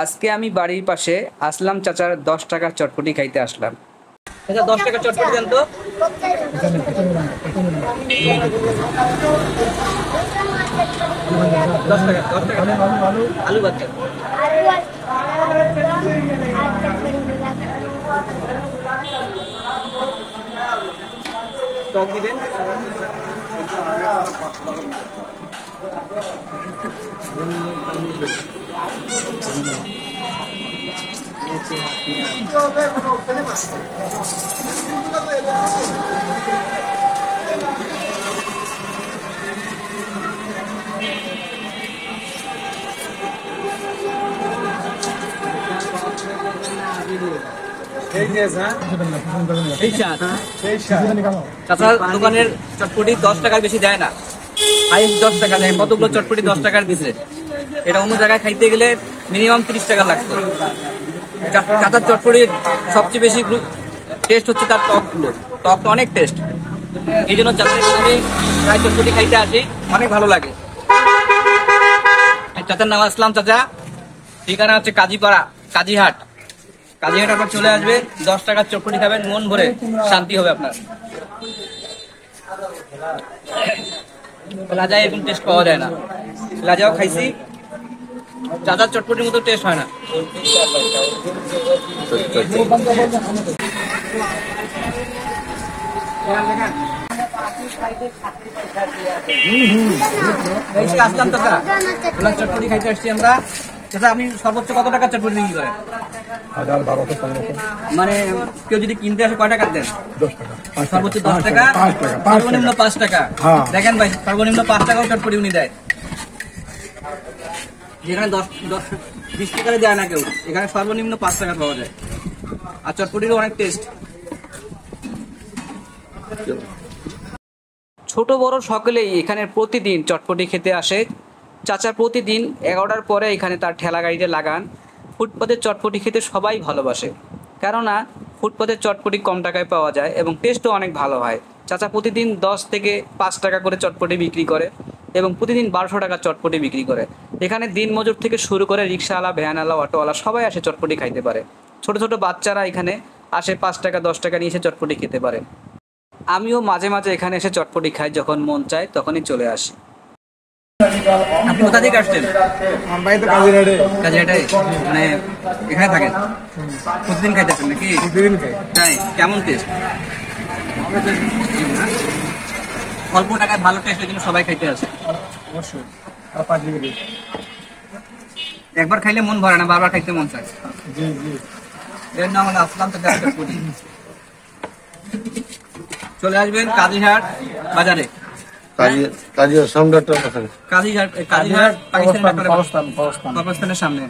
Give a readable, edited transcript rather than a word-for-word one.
আজকে আমি বাড়ির পাশে আসলাম চাচার 10 টাকার চটপটি খাইতে আসলাম। আচ্ছা 10 টাকার চটপটি দেন তো। 10 টাকা 10 টাকা আলু ভাজা টক দিবেন। চাচার দোকানের চটপটি 10 টাকার বেশি দেয় না, 10 টাকা দেয়। কতগুলো চটপটি 10 টাকার দিছে, এটা অন্য জায়গায় খাইতে গেলে মিনিমাম 30 টাকা লাগতো। চাচার চটপটির সবচেয়ে বেশি টেস্ট হচ্ছে তার টকগুলো, টকটা অনেক টেস্ট। এই জন্য চাচার আমি প্রায় চটপটি খাইতে আসি, অনেক ভালো লাগে। চাচার নাম আসলাম চাচা, ঠিকানা হচ্ছে কাজীপাড়া, কাজীহাট। কাজীহাট আপনার চলে আসবে, 10 টাকার চটপটি খাবেন, মন ভরে শান্তি হবে আপনার। লাজায় এরকম টেস্ট পাওয়া যায় না, লাজাও খাইছি, চাচার চটপটির মতো টেস্ট হয় না। আসলাম চাচা, চটপটি খাইতে আসছি আমরা। চাচা আপনি সর্বোচ্চ কত টাকার চটপটি বিক্রি করেন? মানে কেউ যদি কিনতে আসে কয় টাকা দেন? 10 টাকা। সর্বোচ্চ 10 টাকা, সর্বনিম্ন 5 টাকা। দেখেন ভাই, সর্বনিম্ন 5 টাকাও চটপটি উনি দেয়। যেখানে 20 টাকা দেয় না কেউ, এখানে সর্বনিম্ন 5 টাকা পাওয়া যায়। আর চটপটিরও অনেক টেস্ট। ছোট বড় সকলেই এখানে প্রতিদিন চটপটি খেতে আসে। চাচা প্রতিদিন 11টার পরে এখানে তার ঠেলা গাড়িতে লাগান। ফুটপাতের চটপটি খেতে সবাই ভালোবাসে, কেননা ফুটপাতের চটপটি কম টাকায় পাওয়া যায় এবং টেস্টও অনেক ভালো হয়। চাচা প্রতিদিন 10 থেকে 5 টাকা করে চটপটি বিক্রি করে এবং প্রতিদিন 1200 টাকা চটপটি বিক্রি করে। এখানে দিনমজুর থেকে শুরু করে রিক্সাওয়ালা, ভ্যানওয়ালা, অটোওয়ালা সবাই আসে চটপটি খাইতে পারে। ছোট ছোট বাচ্চারা এখানে আসে, 5 টাকা 10 টাকা নিয়ে এসে চটপটি খেতে পারে। আমিও মাঝে মাঝে এখানে এসে চটপটি খাই, যখন মন চায় তখনই চলে আসি। আপনি কোথা থেকে আসছেন? কাজীহাটে, মানে এখানে থাকেন? প্রতিদিন খাইতেছেন নাকি? প্রতিদিন খাই। তাই কেমন টেস্ট? অল্প টাকায় ভালো টেস্ট, এই জন্য সবাই খাইতে আসে। অবশ্যই। একবার খাইলে মন ভরে না, বারবার খাইতে মন চায়। জি জি। এর নাম হলো আসলাম তো চটপটি। চলে আসবেন কাজীহাট বাজারে। কাজীহাট পাকিস্তানের সামনে।